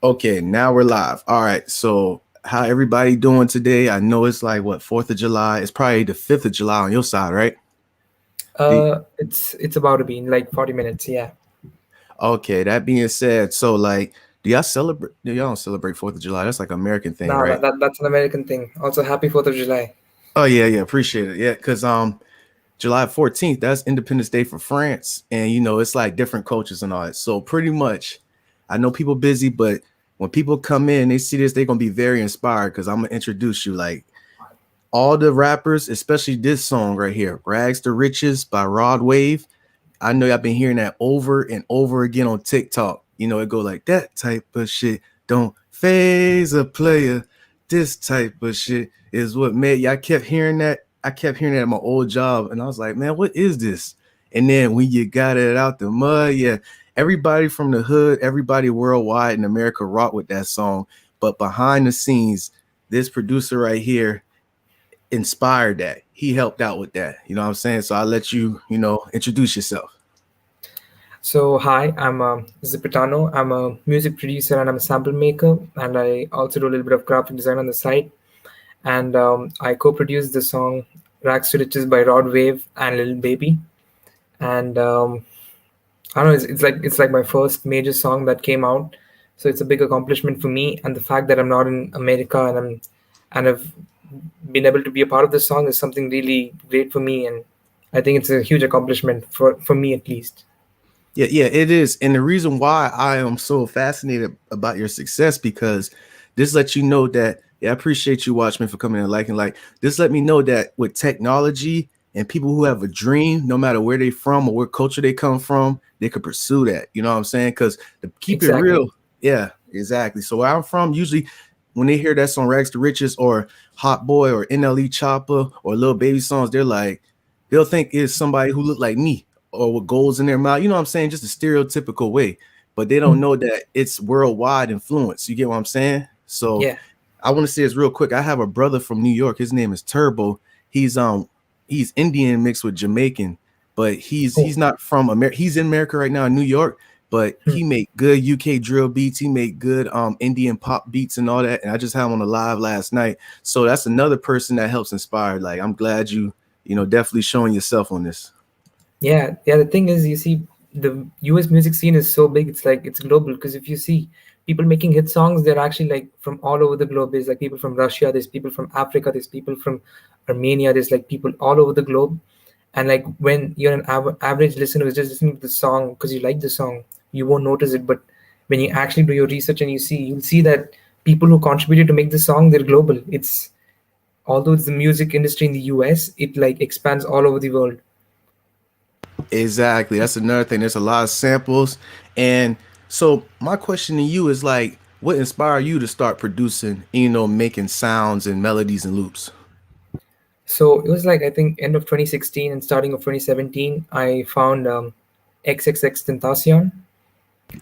Okay, now we're live. All right. So, how everybody doing today? I know it's like what 4th of July. It's probably the 5th of July on your side, right? The- It's about to be in like 40 minutes. Yeah. okay. That being said, so like, do y'all celebrate? Do y'all don't celebrate 4th of July? That's like an American thing, Nah, right? that's an American thing. Also, happy 4th of July. Oh yeah, yeah. Appreciate it. Yeah, because July 14th, that's Independence Day for France, and it's like different cultures and all that. So pretty much, I know people busy, but when people come in, they see this, they're gonna be very inspired because I'm gonna introduce you like all the rappers, especially this song right here, Rags to Riches by Rod Wave. I know y'all been hearing that over and over again on TikTok. It go like that type of shit. Don't phase a player. This type of shit is what made y'all kept hearing that. I kept hearing that at my old job, and I was like, man, what is this? And then when you got it out the mud, yeah, everybody from the hood, everybody worldwide in America rock with that song. But behind the scenes, this producer right here inspired that. He helped out with that. You know what I'm saying? So I'll let you, introduce yourself. So, hi, I'm Zypitano. I'm a music producer and I'm a sample maker, and I also do a little bit of graphic design on the side. And I co-produced the song "Rags to Riches" by Rod Wave and Lil Baby. And I don't know, it's like my first major song that came out, so it's a big accomplishment for me. And the fact that I'm not in America and I've been able to be a part of this song is something really great for me, and I think it's a huge accomplishment for me at least. Yeah, yeah, it is. And the reason why I am so fascinated about your success because this lets you know that, yeah, I appreciate you, Watchmen, for coming and liking. Like, this let me know that with technology and people who have a dream, no matter where they from or what culture they come from, they could pursue that. You know what I'm saying? Because to keep it Exactly. real, yeah, exactly. So where I'm from, usually when they hear that song Rags to Riches or Hot Boy or NLE Chopper or Little Baby songs, they'll think it's somebody who look like me or with goals in their mouth. You know what I'm saying? Just a stereotypical way. But they don't know that it's worldwide influence. You get what I'm saying? So Yeah. I want to say this real quick. I have a brother from New York. His name is Turbo. He's he's Indian mixed with Jamaican, but he's Oh. not from America. He's in America right now in New York, but Hmm. he make good UK drill beats. He make good Indian pop beats and all that. And I just had him on the live last night. So that's another person that helps inspire. Like I'm glad definitely showing yourself on this. Yeah. The thing is, you see, the US music scene is so big. It's like it's global, because if you see people making hit songs, they're actually like from all over the globe. There's like people from Russia, there's people from Africa, there's people from Armenia, there's like people all over the globe. And like when you're an average listener who's just listening to the song because you like the song, you won't notice it. But when you actually do your research and you'll see that people who contributed to make the song, they're global. It's Although it's the music industry in the US, it like expands all over the world. Exactly. That's another thing. There's a lot of samples. And so my question to you is like, what inspired you to start producing, making sounds and melodies and loops? So it was like, I think, end of 2016 and starting of 2017, I found XXX Tentacion,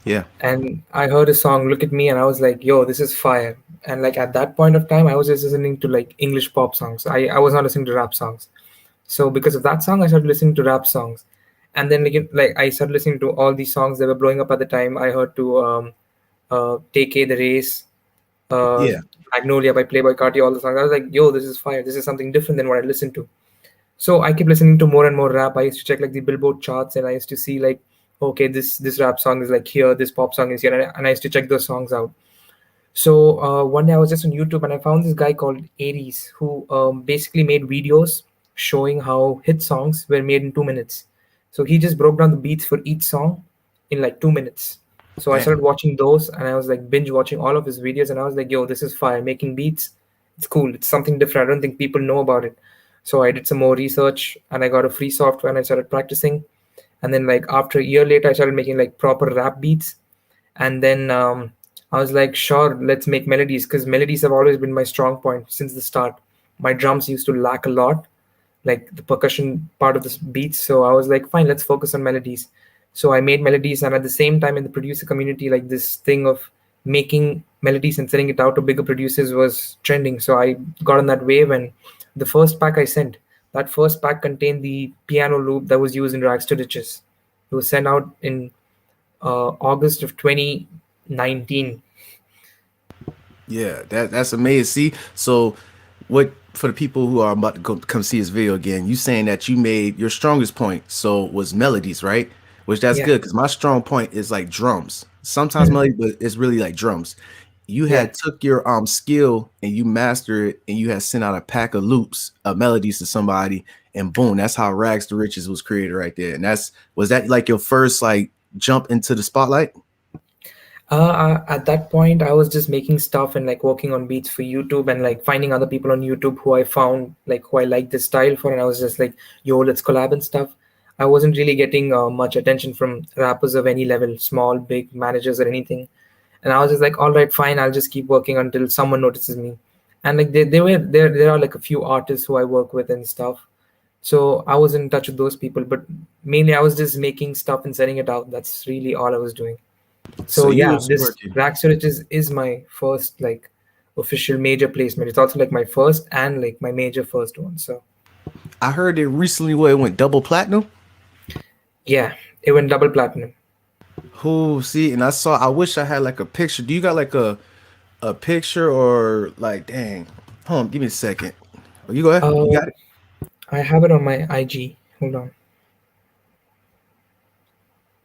Yeah. and I heard a song "Look at Me," and I was like, "Yo, this is fire!" And like at that point of time, I was just listening to like English pop songs. I was not listening to rap songs. So because of that song, I started listening to rap songs, and then like I started listening to all these songs that were blowing up at the time. I heard to "Take the Race," uh, Yeah. "Magnolia" by Playboy Carti, all the songs. I was like, "Yo, this is fire! This is something different than what I listened to." So I kept listening to more and more rap. I used to check like the Billboard charts, and I used to see like, okay, this rap song is like here, this pop song is here, and I used to check those songs out. So one day I was just on YouTube and I found this guy called Aries who basically made videos showing how hit songs were made in 2 minutes. So he just broke down the beats for each song in like 2 minutes. So I Damn. started watching those and I was like binge watching all of his videos, and I was like, yo, this is fire. Making beats, it's cool. It's something different. I don't think people know about it. So I did some more research and I got a free software and I started practicing. And then like after a year later, I started making like proper rap beats. And then I was like, sure, let's make melodies, because melodies have always been my strong point since the start. My drums used to lack a lot, like the percussion part of the beats. So I was like, fine, let's focus on melodies. So I made melodies, and at the same time, in the producer community, like this thing of making melodies and sending it out to bigger producers was trending. So I got on that wave, and the first pack I sent, that first pack contained the piano loop that was used in Rags to Riches. It was sent out in August of 2019. Yeah, that's amazing. See, so what for the people who are about to go come see this video again, you saying that you made your strongest point so was melodies, right? Which that's Yeah. good because my strong point is like drums. Sometimes Mhm. melody, but it's really like drums. You Yeah. had took your skill and you mastered it and you had sent out a pack of loops of melodies to somebody and boom, that's how Rags to Riches was created right there. And that's was that like your first like jump into the spotlight? At that point, I was just making stuff and like working on beats for YouTube and like finding other people on YouTube who I found like who I like this style for, and I was just like, "Yo, let's collab and stuff." I wasn't really getting much attention from rappers of any level, small, big, managers or anything, and I was just like, "All right, fine, I'll just keep working until someone notices me." And like there are like a few artists who I work with and stuff, so I was in touch with those people, but mainly I was just making stuff and sending it out. That's really all I was doing. So So you yeah, was this working. Rack is my first like official major placement. It's also like my first and like my major first one. So I heard it recently where it went double platinum. yeah, it went double platinum. Who see, and I saw. I wish I had like a picture. Do you got like a picture or like, dang? Hold on, give me a second. Oh, you go ahead. You Uh, got it. I have it on my IG. Hold on,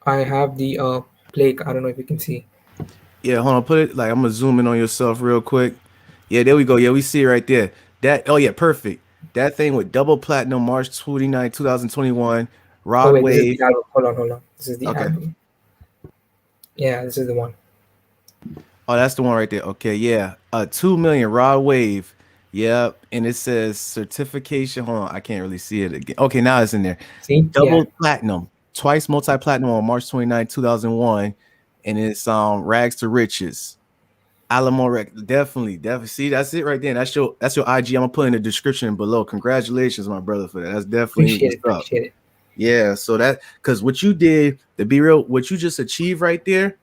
I have the plaque. I don't know if you can see. Yeah, hold on. Put it like I'm gonna zoom in on yourself real quick. Yeah, there we go. Yeah, we see it right there. That. Oh yeah, perfect. That thing with double platinum, March 29, 2021. Oh Rod wait, this is Wave. the album. Hold on. This is the Okay. album. Yeah, this is the one. Oh, that's the one right there. Okay, yeah. 2 million Rod Wave. Yep. And it says certification. Hold on, I can't really see it again. Okay, now it's in there. See? Yeah, Double platinum, twice multi-platinum on March 29, 2001. And it's Rags to Riches. Alamo Rec. Definitely. See, that's it right there. That's your IG. I'm gonna put in the description below. Congratulations, my brother, for that. That's definitely appreciate what's it. up. Appreciate it. Yeah, so that because what you did, to be real, what you just achieved right there.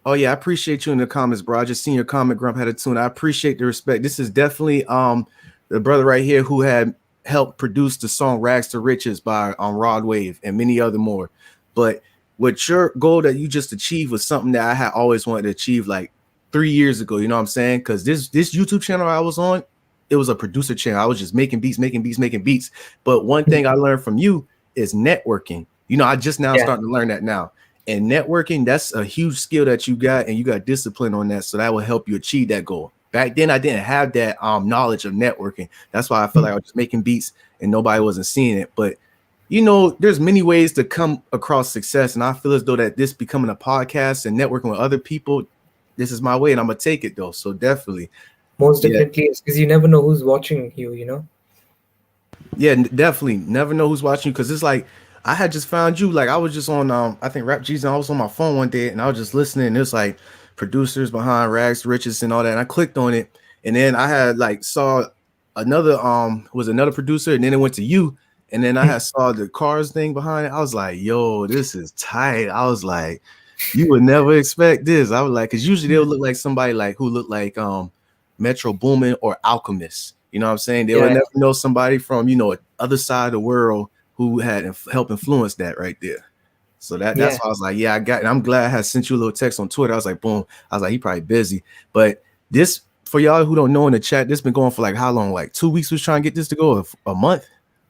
Oh yeah, I appreciate you in the comments, bro. I just seen your comment, Grump had a tune. I appreciate the respect. This is definitely the brother right here who had helped produce the song Rags to Riches by Rod Wave and many other more. But what your goal that you just achieved was something that I had always wanted to achieve like 3 years ago. You know what I'm saying? Because this YouTube channel I was on, it was a producer channel. I was just making beats, making beats, making beats. But one thing I learned from you is networking. You know, I just now Yeah. starting to learn that now. And networking, that's a huge skill that you got, and you got discipline on that. So that will help you achieve that goal. Back then, I didn't have that knowledge of networking. That's why I felt like I was just making beats and nobody wasn't seeing it. But you know, there's many ways to come across success. And I feel as though that this becoming a podcast and networking with other people, this is my way, and I'm gonna take it though. So definitely. Most Yeah. definitely, because you never know who's watching you. You know. Yeah, definitely. Never know who's watching you because it's like I had just found you. Like I was just on I think Rap Jesus. I was on my phone one day and I was just listening. And it's like producers behind Rags to Riches and all that. And I clicked on it, and then I had like saw another was another producer, and then it went to you, and then I had saw the cars thing behind it. I was like, yo, this is tight. I was like, you would never expect this. I was like, because usually they'll look like somebody like who looked like Metro Boomin or Alchemist. You know what I'm saying? They would Yeah. never know somebody from, you know, other side of the world who had helped influence that right there. So that's Yeah. why I was like, yeah, I got it. I'm glad I had sent you a little text on Twitter. I was like, boom. I was like, he probably busy. But this, for y'all who don't know in the chat, this been going for like how long? Like 2 weeks was trying to get this to go, a month?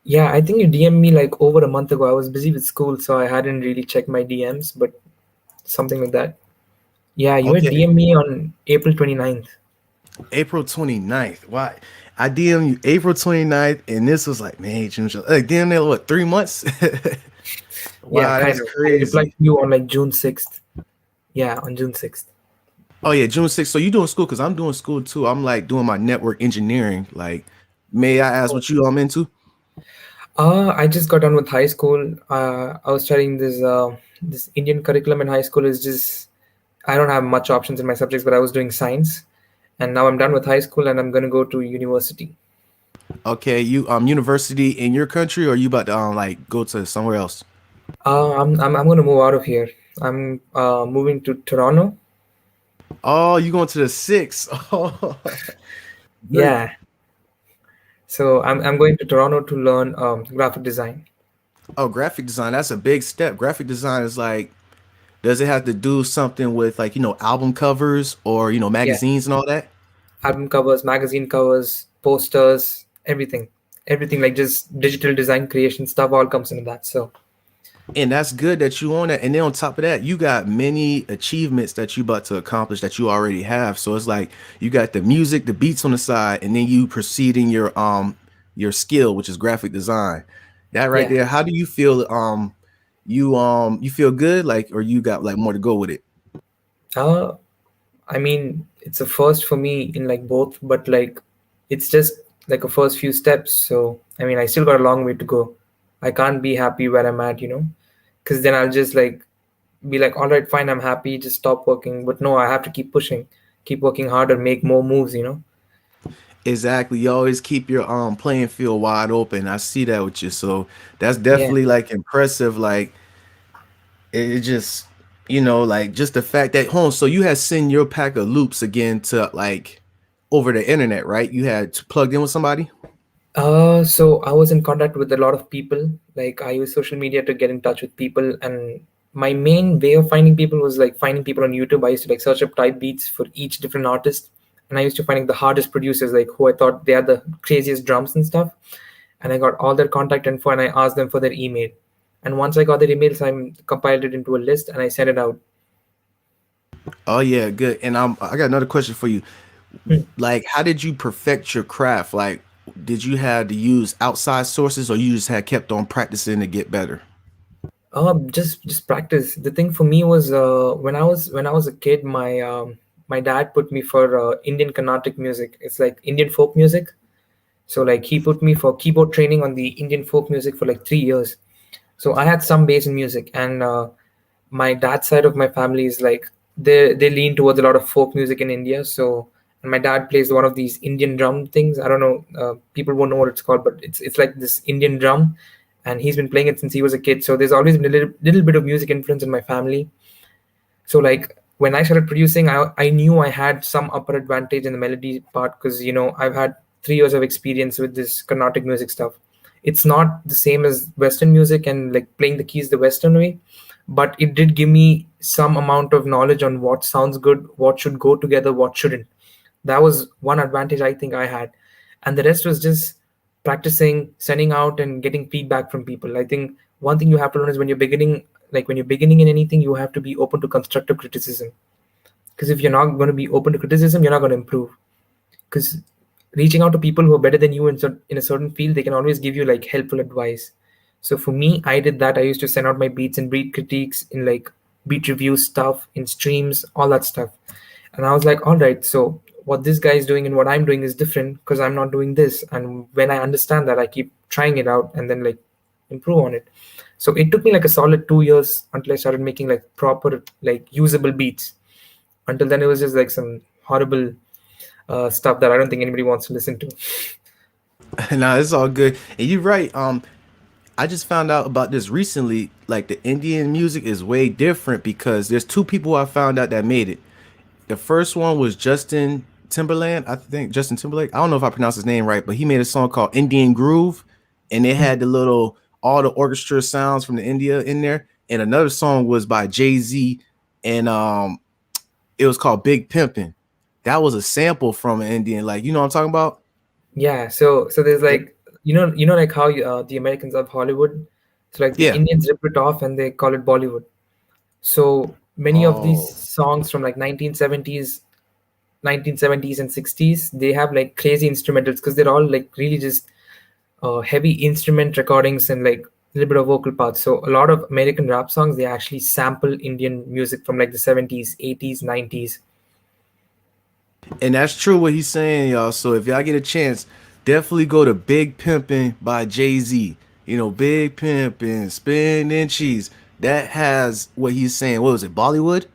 Yeah, I think you DM'd me like over a month ago. I was busy with school, so I hadn't really checked my DMs, but something like that. Yeah, you had Okay. DM me on April 29th. April 29th. Why? I DM you April 29th, and this was like, man, June, like, damn, there, what, 3 months? Yeah, Wow, kind that's of. I replied crazy. to you on like June 6th. Yeah, on June 6th. Oh yeah, June 6th. So you doing school? Because I'm doing school too. I'm like doing my network engineering. Like, may I ask what you into? I just got done with high school. I was studying this Indian curriculum in high school. Is just I don't have much options in my subjects, but I was doing science, and now I'm done with high school, and I'm gonna go to university. Okay, you university in your country, or you about to like go to somewhere else? I'm gonna move out of here. I'm moving to Toronto. Oh, you going to the six? Oh, good. Yeah, so I'm going to Toronto to learn graphic design. Oh, graphic design. That's a big step. Graphic design is like Does it have to do something with like, album covers or, Yeah, magazines and all that? album covers, magazine covers, posters, everything. Everything like just digital design creation stuff all comes into that. So And that's good that you own that. And then on top of that, you got many achievements that you about to accomplish that you already have. So it's like you got the music, the beats on the side, and then you proceed in your skill, which is graphic design. That right yeah. there. How do you feel? You feel good, like, or you got like more to go with it? Uh I mean, it's a first for me in like both, but like it's just like a first few steps. So I mean, I still got a long way to go. I can't be happy where I'm at, because then I'll just like be like, all right, fine, I'm happy, just stop working. But no, I have to keep pushing, keep working harder, make more moves. Exactly. You always keep your playing field wide open. I see that with you. So that's Yeah. definitely like impressive. Like it just, like just the fact that home. So you had sent your pack of loops again to like over the internet, right? You had plugged in with somebody. So I was in contact with a lot of people. Like I use social media to get in touch with people, and my main way of finding people was like finding people on YouTube. I used to like search up type beats for each different artist, and I used to finding the hardest producers, like who I thought they had the craziest drums and stuff. And I got all their contact info, and I asked them for their email. And once I got their emails, I compiled it into a list and I sent it out. Oh yeah, good. And I got another question for you. Hmm. Like, how did you perfect your craft? Like, did you have to use outside sources, or you just had kept on practicing to get better? Just practice. The thing for me was when I was a kid, my dad put me for Indian Carnatic music. It's like Indian folk music. So like he put me for keyboard training on the Indian folk music for like 3 years. So I had some base in music, and my dad's side of my family is like they lean towards a lot of folk music in India. So and my dad plays one of these Indian drum things. I don't know, people won't know what it's called, but it's like this Indian drum, and he's been playing it since he was a kid. So there's always been a little bit of music influence in my family. So like when I started producing, I knew I had some upper advantage in the melody part because I've had 3 years of experience with this Carnatic music stuff. It's not the same as Western music and like playing the keys the Western way, but it did give me some amount of knowledge on what sounds good, what should go together, what shouldn't. That was one advantage I think I had, and the rest was just practicing, sending out, and getting feedback from people. I think one thing you have to learn is when you're beginning in anything, you have to be open to constructive criticism. Because if you're not going to be open to criticism, you're not going to improve. Because reaching out to people who are better than you in a certain field, they can always give you like helpful advice. So for me, I did that. I used to send out my beats and beat critiques in like beat review stuff, in streams, all that stuff. And I was like, all right, so what this guy is doing and what I'm doing is different because I'm not doing this. And when I understand that, I keep trying it out and then like improve on it. So it took me like a solid 2 years until I started making like proper, like usable beats. Until then, it was just like some horrible stuff that I don't think anybody wants to listen to. Nah, it's all good. And you're right. I just found out about this recently. Like the Indian music is way different because there's two people I found out that made it. The first one was Justin Timberland. I think Justin Timberlake. I don't know if I pronounced his name right, but he made a song called Indian Groove, and it had the little all the orchestra sounds from the India in there. And another song was by Jay-Z, and it was called Big Pimpin'. That was a sample from an Indian, like you know what I'm talking about? Yeah, so there's like like how the Americans have Hollywood, so like the Yeah. Indians rip it off and they call it Bollywood. So many of these Oh. songs from like 1970s and 60s, they have like crazy instrumentals because they're all like really just heavy instrument recordings and like a little bit of vocal parts. So a lot of American rap songs, they actually sample Indian music from like the 70s, 80s, 90s. And that's true what he's saying, y'all. So if y'all get a chance, definitely go to Big Pimpin' by Jay-Z. Big Pimpin', spinning cheese. That has what he's saying. What was it, Bollywood?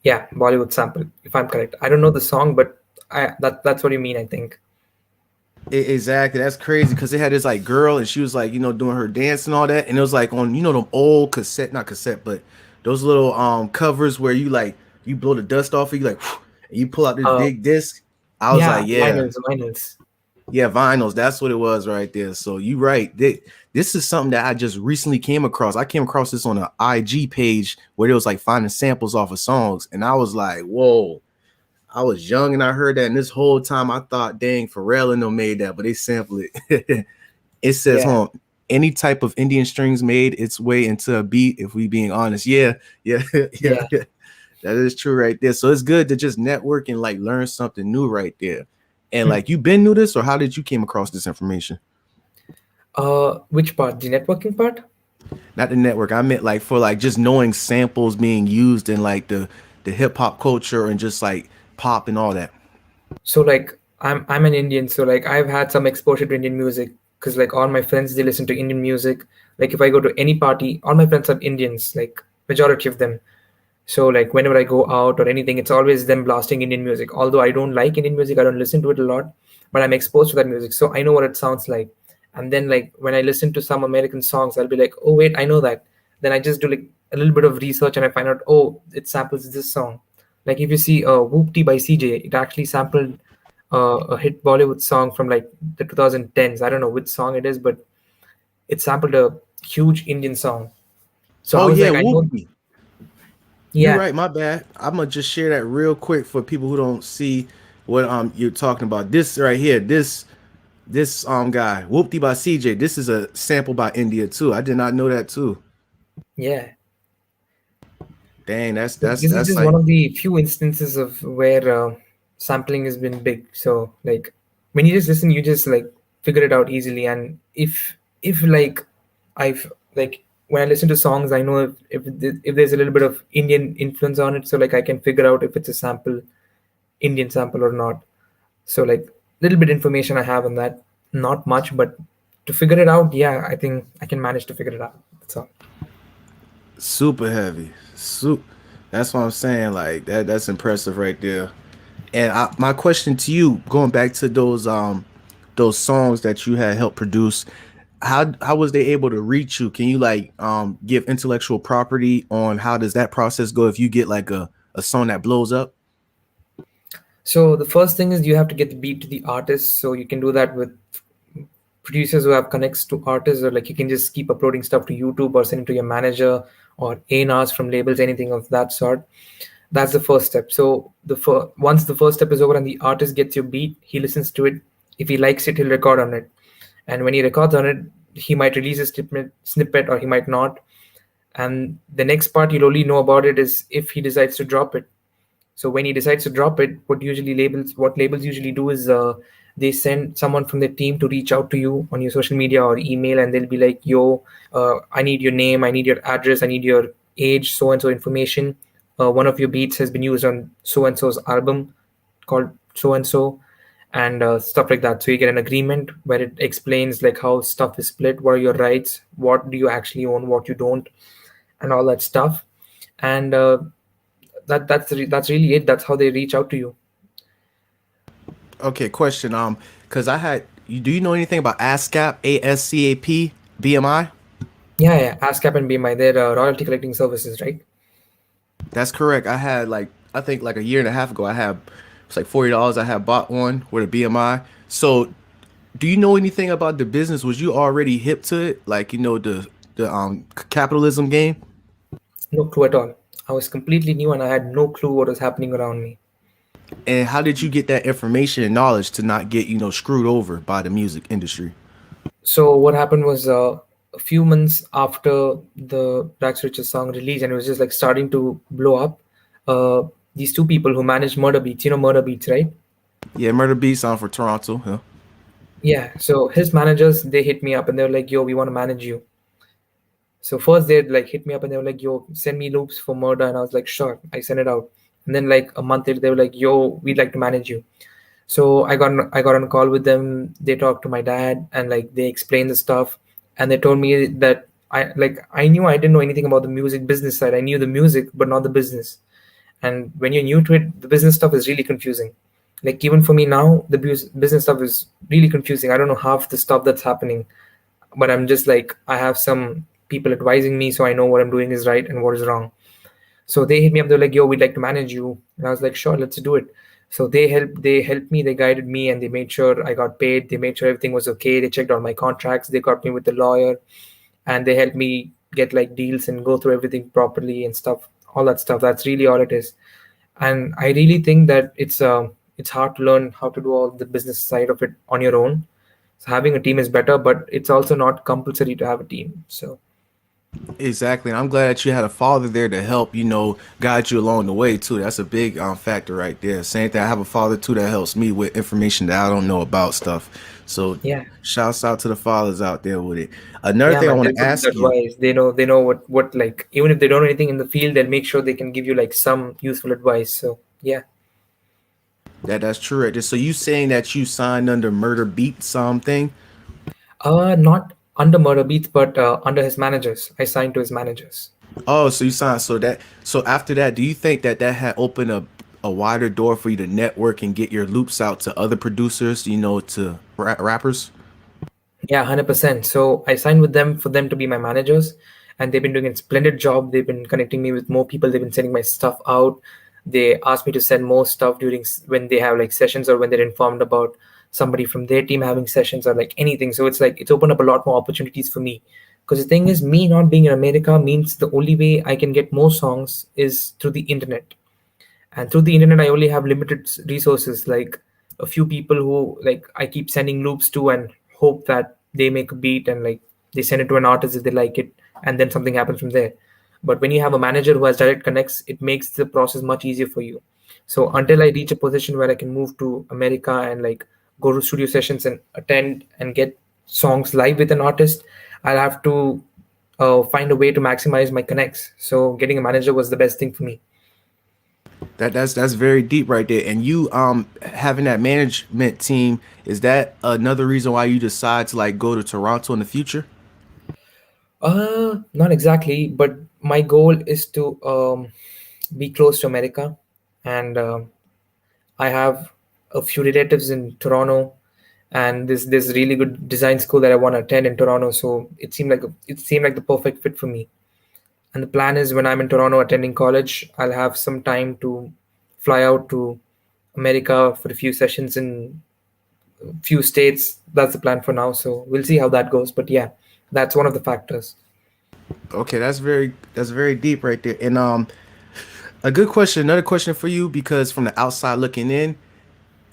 Yeah, Bollywood sample, if I'm correct. I don't know the song, but that's what you mean, I think. Exactly. That's crazy because they had this like girl and she was like, doing her dance and all that. And it was like on, them old cassette, not cassette, but those little covers where you like you blow the dust off and you like and you pull out this Uh, big disc. I was yeah, like, yeah. vinyls. Yeah, vinyls. That's what it was right there. So you right. This is something that I just recently came across. I came across this on an IG page where it was like finding samples off of songs, and I was like, whoa. I was young and I heard that, and this whole time I thought, dang, Pharrell and them made that, but they sampled it. It says, Yeah, huh, any type of Indian strings made its way into a beat, if we being honest. Yeah, yeah, yeah, yeah. yeah. That is true right there. So it's good to just network and like learn something new right there. And Hmm. like, you been knew this, or how did you came across this information? Which part? The networking part? Not the network. I meant like for like just knowing samples being used in like the hip hop culture and just like pop and all that. So like I'm an Indian, so like I've had some exposure to Indian music because like all my friends they listen to Indian music. Like if I go to any party, all my friends are Indians, like majority of them. So like whenever I go out or anything, it's always them blasting Indian music. Although I don't like Indian music, I don't listen to it a lot, but I'm exposed to that music, so I know what it sounds like. And then like when I listen to some American songs, I'll be like, oh wait, I know that. Then I just do like a little bit of research and I find out, oh, it samples this song. Like if you see Whoopty by CJ, it actually sampled a hit Bollywood song from like the 2010s. I don't know which song it is, but it sampled a huge Indian song. So I Oh was yeah, like, I know, Whoopi. You're yeah, right, my bad. I'm gonna just share that real quick for people who don't see what you're talking about. This right here, this guy, Whoopty by CJ. This is a sample by India too. I did not know that too. yeah. Dang, that's So that's this is that's just one like of the few instances of where sampling has been big. So like when you just listen, you just like figure it out easily. And if like I've like when I listen to songs, I know if there's a little bit of Indian influence on it, so like I can figure out if it's a sample, Indian sample or not. So like little bit information I have on that, not much, but to figure it out, yeah, I think I can manage to figure it out. That's all. super heavy. That's what I'm saying. Like that's impressive right there. And my question to you, going back to those songs that you had helped produce, how was they able to reach you? Can you like give intellectual property on how does that process go if you get like a song that blows up? So the first thing is you have to get the beat to the artist. So you can do that with producers who have connects to artists, or like you can just keep uploading stuff to YouTube or send it to your manager or A&Rs from labels, anything of that sort. That's the first step. So once the first step is over and the artist gets your beat, he listens to it. If he likes it, he'll record on it. And when he records on it, he might release a snippet or he might not. And the next part you'll only know about it is if he decides to drop it. So when he decides to drop it, what labels usually do is they send someone from their team to reach out to you on your social media or email, and they'll be like, "Yo, I need your name, I need your address, I need your age, so and so information. One of your beats has been used on so and so's album called so and so." And stuff like that. So you get an agreement where it explains like how stuff is split, what are your rights, what do you actually own, what you don't, and all that stuff. And that's really it. That's how they reach out to you. Okay, question. Because I had you. Do you know anything about ASCAP? ASCAP BMI? Yeah, yeah. ASCAP and BMI, they're royalty collecting services, right? That's correct. I had like I think like a year and a half ago. I had it's like $40. I had bought one with a BMI. So, do you know anything about the business? Was you already hip to it? Like the capitalism game? No clue at all. I was completely new and I had no clue what was happening around me. And how did you get that information and knowledge to not get screwed over by the music industry? So what happened was a few months after the Black Riches song release, and it was just like starting to blow up. Uh, these two people who managed Murda Beats, you know Murda Beats, right? Yeah, Murder Beats on for Toronto. Yeah. Yeah. So his managers they hit me up and they were like, "Yo, we want to manage you." So first they'd like hit me up and they were like, "Yo, send me loops for Murda," and I was like, "Sure." I sent it out, and then like a month later they were like, "Yo, we'd like to manage you." So I got on a call with them. They talked to my dad and like they explained the stuff, and they told me that I knew I didn't know anything about the music business side. I knew the music but not the business. And when you're new to it, the business stuff is really confusing. Like even for me now, the business stuff is really confusing. I don't know half the stuff that's happening, but I'm just like I have some people advising me, so I know what I'm doing is right and what is wrong. So they hit me up. They're like, "Yo, we'd like to manage you," and I was like, "Sure, let's do it." So they helped me, they guided me, and they made sure I got paid. They made sure everything was okay. They checked all my contracts. They got me with the lawyer, and they helped me get like deals and go through everything properly and stuff. All that stuff. That's really all it is. And I really think that it's hard to learn how to do all the business side of it on your own. So having a team is better, but it's also not compulsory to have a team. So Exactly. And I'm glad that you had a father there to help, guide you along the way too. That's a big factor right there. Same thing. I have a father too that helps me with information that I don't know about stuff. So yeah, shouts out to the fathers out there with it. Another yeah, thing I man, want they'll to put good ask you, advice. They know what like, even if they don't know anything in the field, they'll make sure they can give you like some useful advice. So yeah, that's true right there. So you saying that you signed under Murder Beats something? not under Murda Beats, but under his managers. I signed to his managers. Oh, so you signed. So after that, do you think that had opened a wider door for you to network and get your loops out to other producers, to rappers? Yeah, 100%. So I signed with them for them to be my managers, and they've been doing a splendid job. They've been connecting me with more people. They've been sending my stuff out. They asked me to send more stuff when they have like sessions, or when they're informed about somebody from their team having sessions, or like anything. So it's like it's opened up a lot more opportunities for me. Because the thing is, me not being in America means the only way I can get more songs is through the internet. And through the internet I only have limited resources, like a few people who like I keep sending loops to and hope that they make a beat, and like they send it to an artist if they like it, and then something happens from there. But when you have a manager who has direct connects, it makes the process much easier for you. So until I reach a position where I can move to America and like go to studio sessions and attend and get songs live with an artist, I'll have to find a way to maximize my connects. So getting a manager was the best thing for me. That's very deep right there. And you having that management team, is that another reason why you decide to like go to Toronto in the future? Not exactly, but my goal is to be close to America, and I have a few relatives in Toronto, and this really good design school that I want to attend in Toronto. So it seemed like the perfect fit for me. And the plan is when I'm in Toronto attending college, I'll have some time to fly out to America for a few sessions in a few states. That's the plan for now. So we'll see how that goes. But yeah, that's one of the factors. Okay, that's very deep right there. And a good question, another question for you, because from the outside looking in,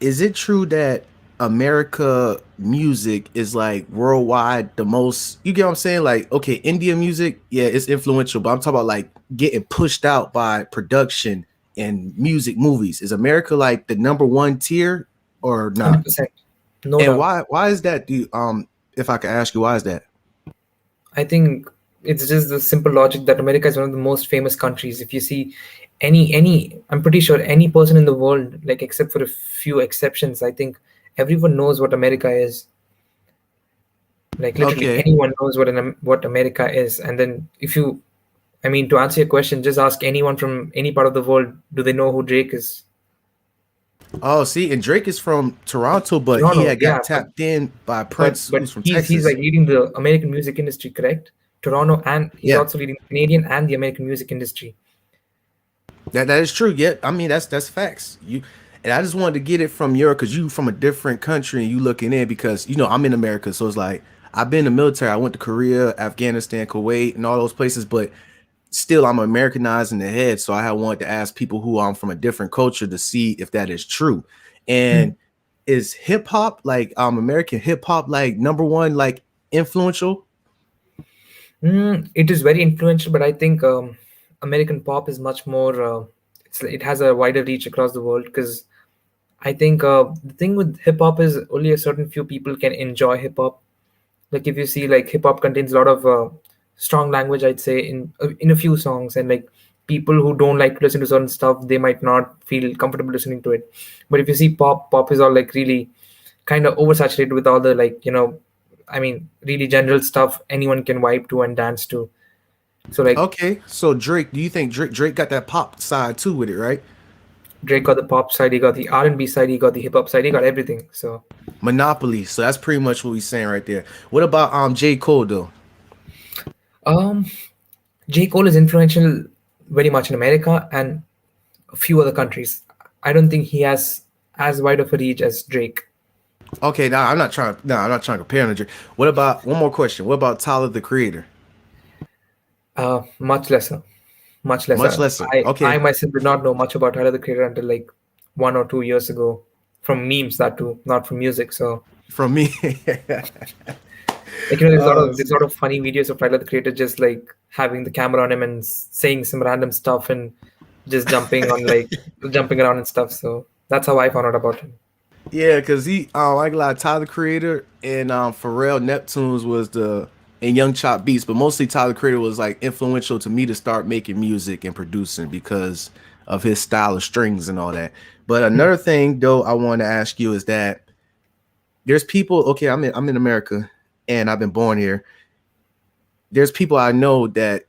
is it true that America music is like worldwide the most, you get what I'm saying? Like, okay, India music, yeah, it's influential, but I'm talking about like getting pushed out by production and music movies. Is America like the number one tier or not? 100%. No And doubt. why is that? If I could ask you, why is that? I think it's just the simple logic that America is one of the most famous countries. If you see I'm pretty sure any person in the world, like except for a few exceptions, I think everyone knows what America is. Like literally Okay. anyone knows what America is. And then I mean, to answer your question, just ask anyone from any part of the world, do they know who Drake is? Oh, see, and Drake is from Toronto, but he Toronto, had yeah, got tapped in by but Prince, but who's from he's Texas. like leading the American music industry, correct? Toronto, and he's Yeah, also leading the Canadian and the American music industry. that is true. Yeah, I mean that's facts. And I just wanted to get it from your, because you from a different country and you looking in, because I'm in America, so it's like I've been in the military. I went to Korea, Afghanistan, Kuwait, and all those places, but still I'm Americanized in the head. So I had wanted to ask people who I'm from a different culture to see if that is true. Hmm. And is hip hop like American hip hop like number one like influential? It is very influential, but I think American pop is much more. It has a wider reach across the world, because I think the thing with hip hop is only a certain few people can enjoy hip hop. Like if you see, like hip hop contains a lot of strong language, I'd say in a few songs, and like people who don't like to listen to certain stuff, they might not feel comfortable listening to it. But if you see pop is all like really kind of oversaturated with all the like I mean, really general stuff anyone can vibe to and dance to. So like Okay, so Drake, do you think Drake got that pop side too with it, right? Drake got the pop side, he got the R&B side, he got the hip hop side, he got everything. So Monopoly. So that's pretty much what we saying right there. What about J. Cole though? um J. Cole is influential very much in America and a few other countries. I don't think he has as wide of a reach as Drake. Okay, now I'm not trying. No, I'm not trying to compare him to Drake. What about one more question? What about Tyler the Creator? Much lesser, much Much lesser. lesser. I Okay, myself did not know much about Tyler the Creator until like 1 or 2 years ago, from memes that too, not from music. So from me. like, there's a lot uh, of funny videos of Tyler the Creator just like having the camera on him and saying some random stuff and just jumping around and stuff. So that's how I found out about him. yeah, because like a lot of Tyler the Creator and Pharrell Neptunes was and Young Chop Beats, but mostly Tyler the Creator was like influential to me to start making music and producing because of his style of strings and all that. But Hmm. another thing though I want to ask you is that there's people. Okay, I'm in America and I've been born here. There's people I know that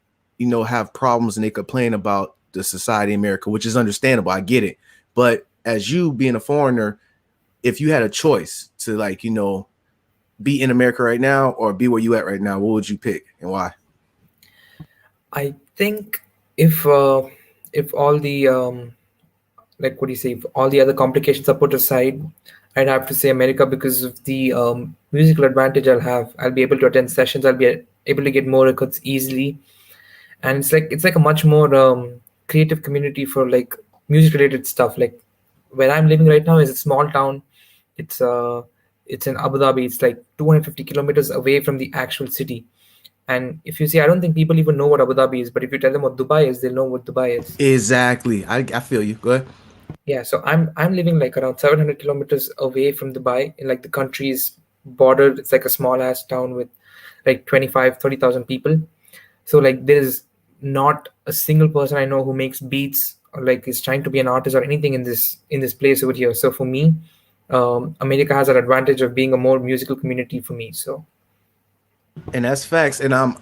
have problems and they complain about the society in America, which is understandable. I get it. But as you being a foreigner, if you had a choice to be in America right now or be where you at right now, what would you pick and why? I think if all the like what do you say, if all the other complications are put aside, I'd have to say America because of the musical advantage I'll have. I'll be able to attend sessions. I'll be able to get more records easily, and it's like a much more creative community for like music related stuff. Like where I'm living right now is a small town. It's uh it's in Abu Dhabi. It's like 250 kilometers away from the actual city. And if you see, I don't think people even know what Abu Dhabi is, but if you tell them what Dubai is, they'll know what Dubai is. Exactly. I feel you. Go ahead. Yeah, so I'm living like around 700 kilometers away from Dubai in like the country's border. It's like a small ass town with like 25-30,000 people. So like there's not a single person I know who makes beats or like is trying to be an artist or anything in this place over here. So for me, America has an advantage of being a more musical community for me. So And that's facts. And I'm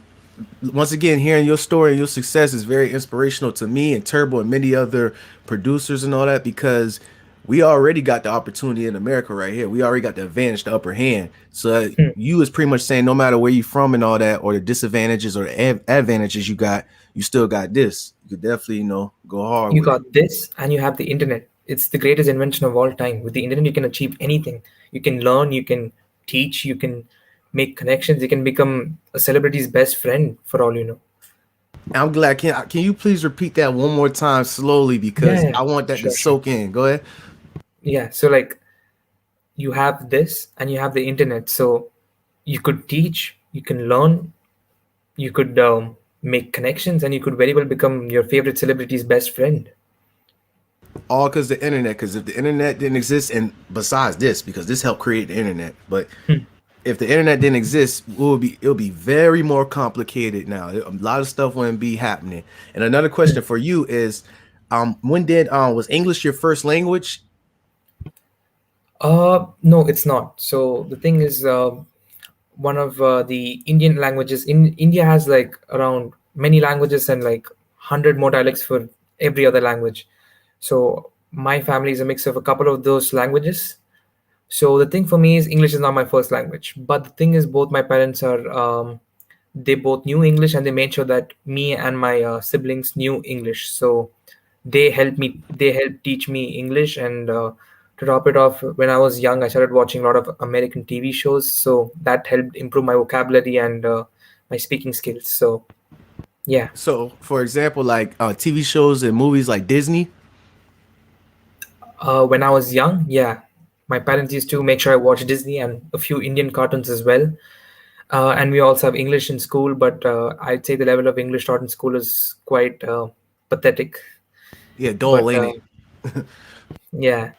once again hearing your story and your success is very inspirational to me and Turbo and many other producers and all that because we already got the opportunity in America right here. We already got the advantage, the upper hand. So hmm, you is pretty much saying no matter where you from and all that, or the disadvantages or the advantages you got, you still got this. You could definitely go hard you with it. got this and you have the internet. It's the greatest invention of all time. With the internet, you can achieve anything. You can learn, you can teach, you can make connections, you can become a celebrity's best friend for all you know. I'm glad. Can you please repeat that one more time slowly Yeah, because yeah, I want that to sure, sure. soak in. Go ahead. Yeah, so like you have this and you have the internet. So you could teach, you can learn, you could make connections, and you could very well become your favorite celebrity's best friend. All because the internet. Because if the internet didn't exist, and besides this, because this helped create the internet, but Hmm. if the internet didn't exist, it'll be very more complicated now. A lot of stuff wouldn't be happening. And another question for you is, when did was English your first language? No, it's not. So the thing is, one of the Indian languages in India has like around many languages and like 100 more dialects for every other language. So my family is a mix of a couple of those languages. So the thing for me is English is not my first language, but the thing is both my parents are they both knew English and they made sure that me and my siblings knew English. So they helped teach me English, and to top it off, when I was young, I started watching a lot of American TV shows, so that helped improve my vocabulary and my speaking skills. So yeah, So, for example, like TV shows and movies like Disney. when I was young, yeah, my parents used to make sure I watched Disney and a few Indian cartoons as well. And we also have English in school, but I'd say the level of English taught in school is quite pathetic. Yeah, But dull, ain't it? yeah,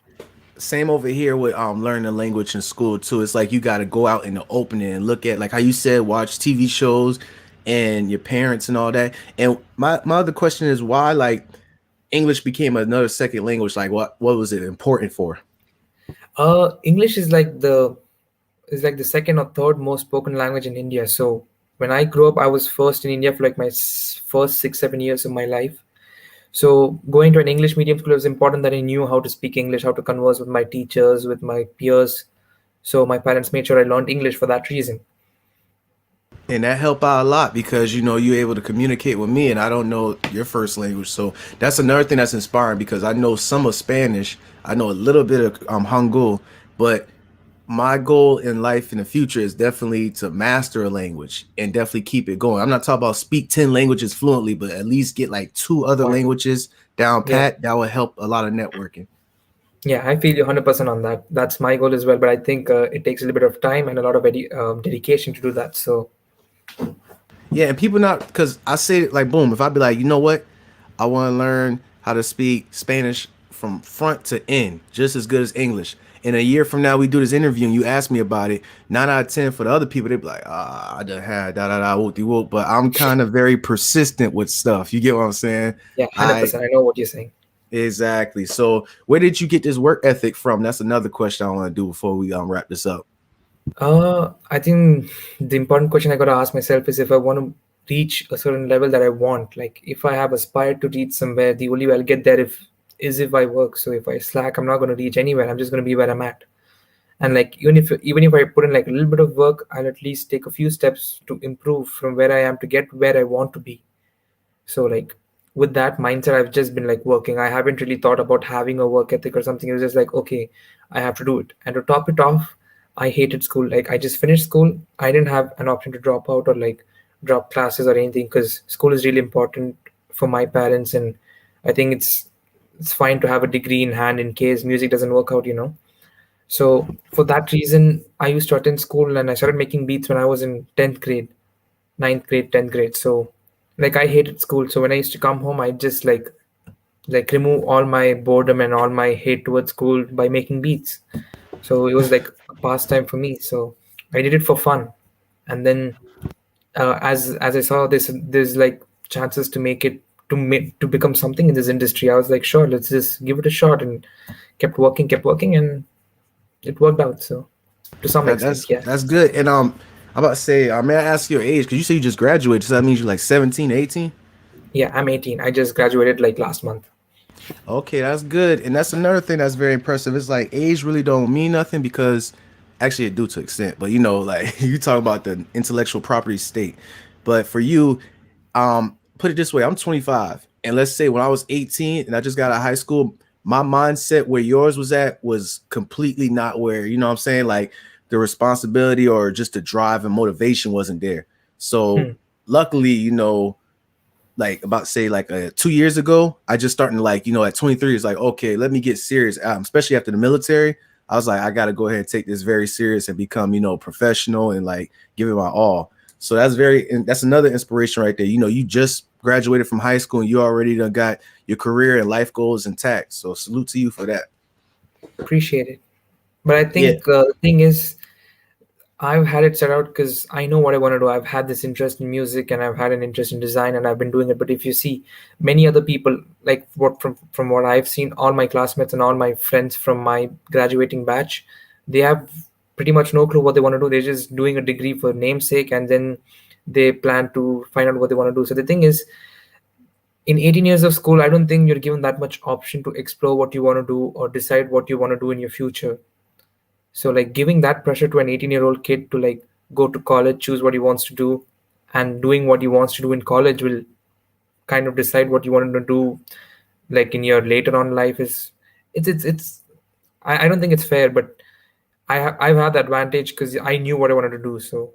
Same over here with learning a language in school too. It's like you got to go out in the open and look at, like how you said, watch TV shows and your parents and all that. And my other question is why like English became another second language. Like what was it important for? English is like the second or third most spoken language in India. So when I grew up, I was first in India for like my first 6-7 years of my life. So going to an English medium school was important that I knew how to speak English, how to converse with my teachers, with my peers. So my parents made sure I learned English for that reason. And that helped out a lot because you're able to communicate with me, and I don't know your first language, so that's another thing that's inspiring because I know some of Spanish, I know a little bit of Hangul, but my goal in life in the future is definitely to master a language and definitely keep it going. I'm not talking about speak 10 languages fluently, but at least get like two other Wow. languages down Yeah. pat. That will help a lot of networking. Yeah, I feel you 100% on that. That's my goal as well. But I think it takes a little bit of time and a lot of dedication to do that. So, Yeah, and people not because I say it like boom. If I be like, you know what, I want to learn how to speak Spanish from front to end, just as good as English. In a year from now, we do this interview and you ask me about it. 9 out of 10 for the other people, they be like, I done had da da da whoop whoop. But I'm kind of very persistent with stuff. You get what I'm saying? yeah, I 100%. I know what you're saying. exactly. So where did you get this work ethic from? That's another question I want to do before we wrap this up. I think the important question I got to ask myself is if I want to reach a certain level that I want, like if I have aspired to reach somewhere, the only way I'll get there if I work. So if I slack, I'm not going to reach anywhere. I'm just going to be where I'm at. And like even if I put in like a little bit of work, I'll at least take a few steps to improve from where I am to get where I want to be. So like with that mindset, I've just been like working. I haven't really thought about having a work ethic or something. It was just like, okay, I have to do it. And to top it off, I hated school. Like I just finished school. I didn't have an option to drop out or like drop classes or anything because school is really important for my parents, and I think it's fine to have a degree in hand in case music doesn't work out. So for that reason, I used to attend school and I started making beats when I was in 10th grade, ninth grade, 10th grade. So like I hated school. So when I used to come home, I just like remove all my boredom and all my hate towards school by making beats. So it was like a pastime for me. So I did it for fun. And then as I saw this, there's like chances to make it to become something in this industry. I was like, sure, let's just give it a shot, and kept working, and it worked out. So to some That, extent, that's yeah. that's good. And I'm about to say, may I ask your age? Because you say you just graduated, so that means you're like 17, 18. Yeah, I'm 18. I just graduated like last month. Okay, that's good. And that's another thing that's very impressive. It's like age really don't mean nothing because actually it do to extent, but like you talk about the intellectual property state. But for you, put it this way, I'm 25. And let's say when I was 18 and I just got out of high school, my mindset where yours was at was completely not where, what I'm saying? Like the responsibility or just the drive and motivation wasn't there. So Hmm. luckily, like about say like 2 years ago, I just starting to like, at 23 is like, okay, let me get serious. Especially after the military, I was like, I got to go ahead and take this very serious and become, professional and like give it my all. So that's another inspiration right there. You just graduated from high school and you already done got your career and life goals intact. So salute to you for that. Appreciate it. But I Yeah. think the thing is, I've had it set out because I know what I want to do. I've had this interest in music and I've had an interest in design and I've been doing it. But if you see many other people, like what from what I've seen, all my classmates and all my friends from my graduating batch, they have pretty much no clue what they want to do. They're just doing a degree for namesake, and then they plan to find out what they want to do. So the thing is, in 18 years of school, I don't think you're given that much option to explore what you want to do or decide what you want to do in your future. So like giving that pressure to an 18-year-old kid to like go to college, choose what he wants to do, and doing what he wants to do in college will kind of decide what you want to do like in your later on life is it's I don't think it's fair, but I've had the advantage because I knew what I wanted to do. So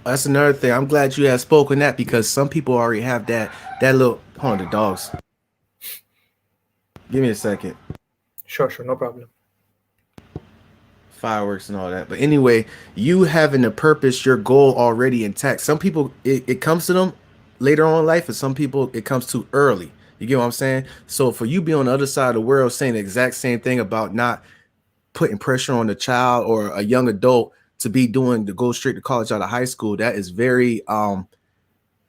That's another thing. I'm glad you have spoken that because some people already have that little hold on the dogs. Give me a second. sure, no problem. Fireworks and all that. But anyway, you having the purpose, your goal already intact. Some people it comes to them later on in life, and some people it comes too early. You get what I'm saying? So for you be on the other side of the world saying the exact same thing about not putting pressure on the child or a young adult to be doing to go straight to college out of high school, that is very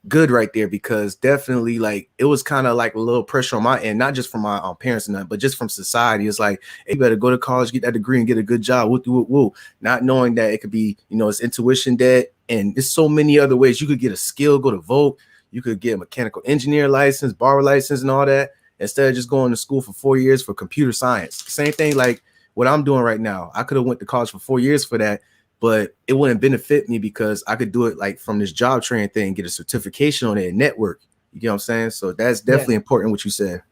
good right there because definitely like it was kind of like a little pressure on my end, not just from my parents and that, but just from society. It's like, hey, you better go to college, get that degree, and get a good job. Woo, woo, woo. Not knowing that it could be, it's intuition debt, and there's so many other ways you could get a skill, go to vote, you could get a mechanical engineer license, bar license, and all that instead of just going to school for 4 years for computer science. Same thing like what I'm doing right now. I could have went to college for 4 years for that. but it wouldn't benefit me because I could do it like from this job training thing, get a certification on it, and network. You get what I'm saying? So that's Yeah. definitely important what you said.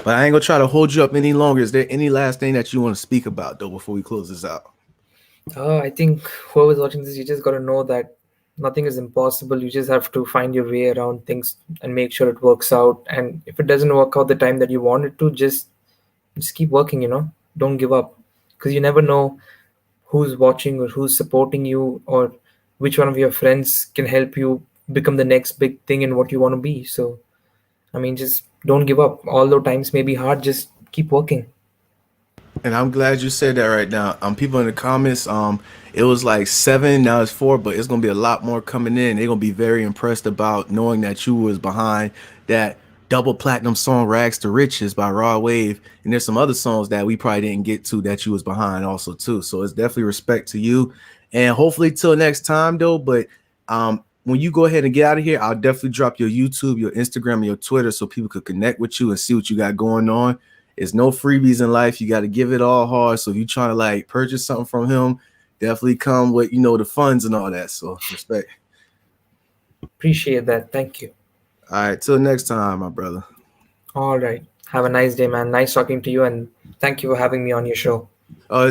But I ain't gonna try to hold you up any longer. Is there any last thing that you want to speak about though before we close this out? I think whoever's watching this, you just got to know that nothing is impossible. You just have to find your way around things and make sure it works out. And if it doesn't work out the time that you want it to, just keep working. Don't give up, because you never know who's watching or who's supporting you, or which one of your friends can help you become the next big thing in what you want to be. So, I mean, just don't give up. Although times may be hard, just keep working. And I'm glad you said that right now. People in the comments, it was like 7, now it's 4, but it's gonna be a lot more coming in. They're gonna be very impressed about knowing that you was behind that double platinum song "Rags to Riches" by Raw Wave, and there's some other songs that we probably didn't get to that you was behind also too. So it's definitely respect to you, and hopefully till next time though. But when you go ahead and get out of here, I'll definitely drop your YouTube, your Instagram, and your Twitter so people could connect with you and see what you got going on. It's no freebies in life. You got to give it all hard. So if you're trying to like purchase something from him, definitely come with, the funds and all that. So respect. Appreciate that. Thank you. All right. Till next time, my brother. All right. Have a nice day, man. Nice talking to you, and thank you for having me on your show.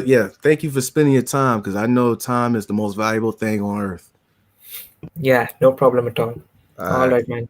Yeah. Thank you for spending your time, because I know time is the most valuable thing on earth. Yeah, no problem at all. All All right. right, man.